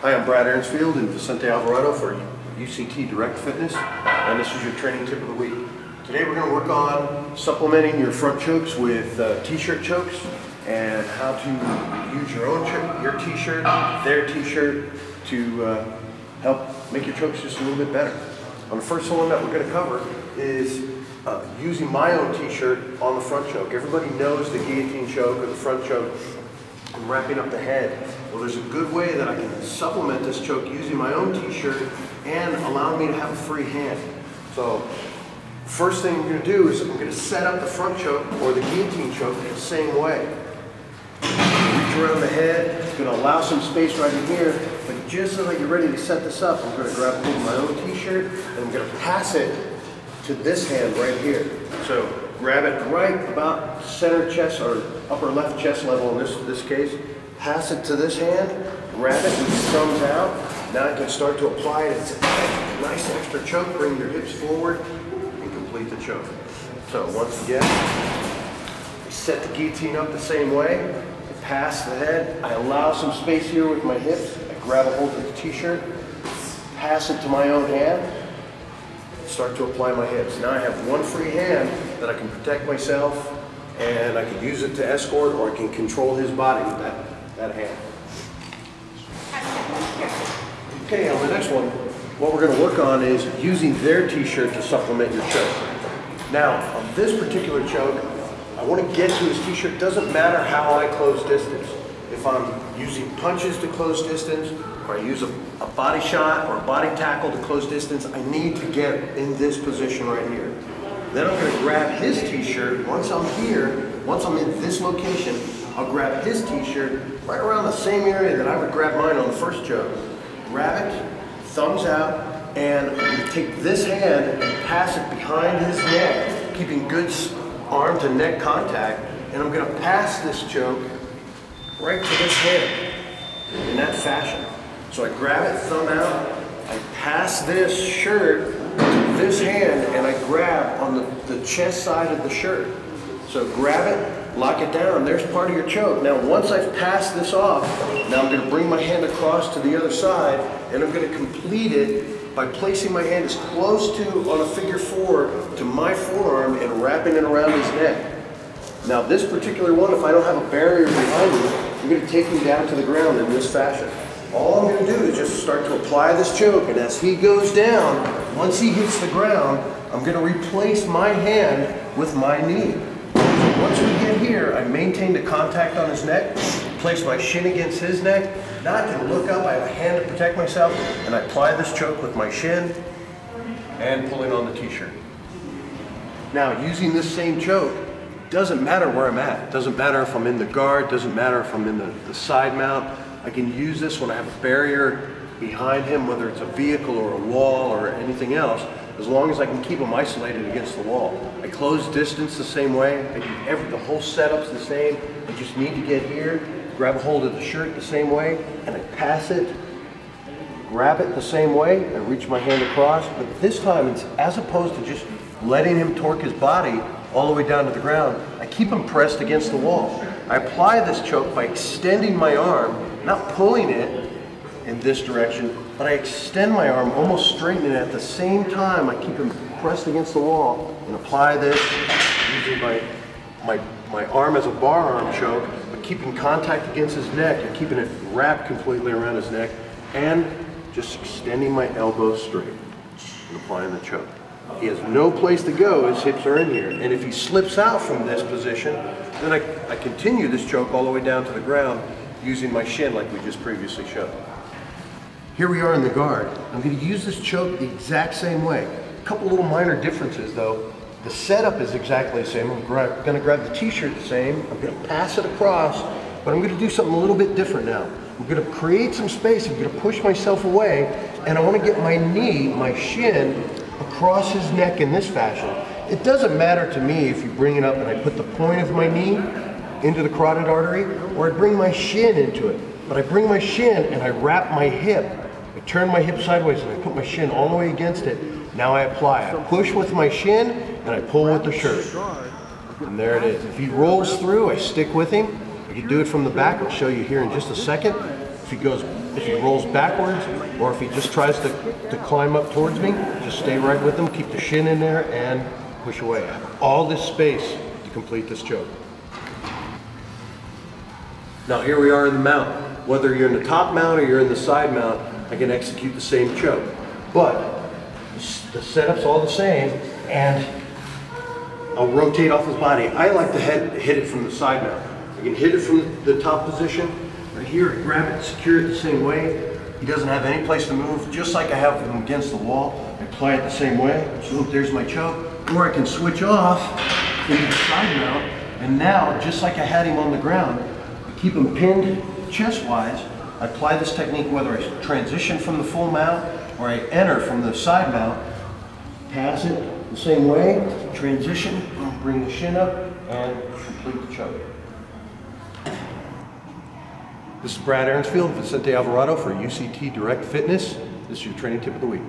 Hi, I'm Brad Arnsfield and Vicente Alvarado for UCT Direct Fitness, and this is your training tip of the week. Today we're going to work on supplementing your front chokes with t-shirt chokes and how to use your own your t-shirt, their t-shirt to help make your chokes just a little bit better. On the first one that we're going to cover is using my own t-shirt on the front choke. Everybody knows the guillotine choke or the front choke and wrapping up the head. Well, there's a good way that I can supplement this choke using my own t-shirt and allow me to have a free hand. So first thing I'm going to do is I'm going to set up the front choke or the guillotine choke the same way. Reach around the head. It's going to allow some space right in here, but just so that you're ready to set this up, I'm going to grab hold of my own t-shirt and I'm going to pass it to this hand right here. So grab it right about center chest or upper left chest level in this case. Pass it to this hand, grab it and thumbs out. Now I can start to apply it. It's a nice extra choke. Bring your hips forward and complete the choke. So once again, I set the guillotine up the same way. I pass the head. I allow some space here with my hips. I grab a hold of the t-shirt, pass it to my own hand, start to apply my hips. Now I have one free hand that I can protect myself, and I can use it to escort, or I can control his body with that hand. Okay, on the next one, what we're going to work on is using their t-shirt to supplement your choke. Now, on this particular choke, I want to get to his t-shirt. Doesn't matter how I close distance. If I'm using punches to close distance, or I use a body shot or a body tackle to close distance, I need to get in this position right here. Then I'm going to grab his t-shirt. Once I'm here, once I'm in this location, I'll grab his t-shirt right around the same area that I would grab mine on the first choke. Grab it, thumbs out, and I'm going to take this hand and pass it behind his neck, keeping good arm to neck contact, and I'm going to pass this choke right to this hand in that fashion. So I grab it, thumb out, I pass this shirt to this hand, and I grab on the chest side of the shirt. So grab it, lock it down. There's part of your choke. Now once I've passed this off, now I'm going to bring my hand across to the other side, and I'm going to complete it by placing my hand as close to, on a figure 4, to my forearm and wrapping it around his neck. Now this particular one, if I don't have a barrier behind me, I'm going to take him down to the ground in this fashion. All I'm going to do is just start to apply this choke, and as he goes down, once he hits the ground, I'm going to replace my hand with my knee. Once we get here, I maintain the contact on his neck, place my shin against his neck. Now I can look up, I have a hand to protect myself, and I apply this choke with my shin and pulling on the t-shirt. Now using this same choke, doesn't matter where I'm at. Doesn't matter if I'm in the guard, doesn't matter if I'm in the side mount. I can use this when I have a barrier behind him, whether it's a vehicle or a wall or anything else, as long as I can keep him isolated against the wall. I close distance the same way. The whole setup's the same. I just need to get here, grab a hold of the shirt the same way, and I pass it, grab it the same way. I reach my hand across, but this time it's as opposed to just letting him torque his body all the way down to the ground, I keep him pressed against the wall. I apply this choke by extending my arm, not pulling it in this direction, but I extend my arm, almost straightening it. At the same time, I keep him pressed against the wall and apply this using my arm as a bar arm choke, but keeping contact against his neck and keeping it wrapped completely around his neck, and just extending my elbows straight and applying the choke. He has no place to go, his hips are in here. And if he slips out from this position, then I continue this choke all the way down to the ground using my shin like we just previously showed. Here we are in the guard. I'm going to use this choke the exact same way. A couple little minor differences though. The setup is exactly the same. I'm going to grab the t-shirt the same. I'm going to pass it across, but I'm going to do something a little bit different now. I'm going to create some space. I'm going to push myself away, and I want to get my knee, my shin, across his neck in this fashion. It doesn't matter to me if you bring it up and I put the point of my knee into the carotid artery, or I bring my shin into it. But I bring my shin and I wrap my hip. I turn my hip sideways and I put my shin all the way against it. Now I apply. I push with my shin and I pull with the shirt. And there it is. If he rolls through, I stick with him. I can do it from the back. I'll show you here in just a second. If if he rolls backwards, or if he just tries to climb up towards me, just stay right with him, keep the shin in there, and push away. I have all this space to complete this choke. Now here we are in the mount. Whether you're in the top mount or you're in the side mount, I can execute the same choke. But the setup's all the same, and I'll rotate off his body. I like to hit it from the side mount. I can hit it from the top position. Right here, I grab it, secure it the same way. He doesn't have any place to move, just like I have him against the wall. I apply it the same way. So there's my choke. Or I can switch off into the side mount, and now, just like I had him on the ground, I keep him pinned chest-wise. I apply this technique whether I transition from the full mount or I enter from the side mount, pass it the same way, transition, bring the shin up, and complete the choke. This is Brad Aaronsfield, Vicente Alvarado for UCT Direct Fitness. This is your training tip of the week.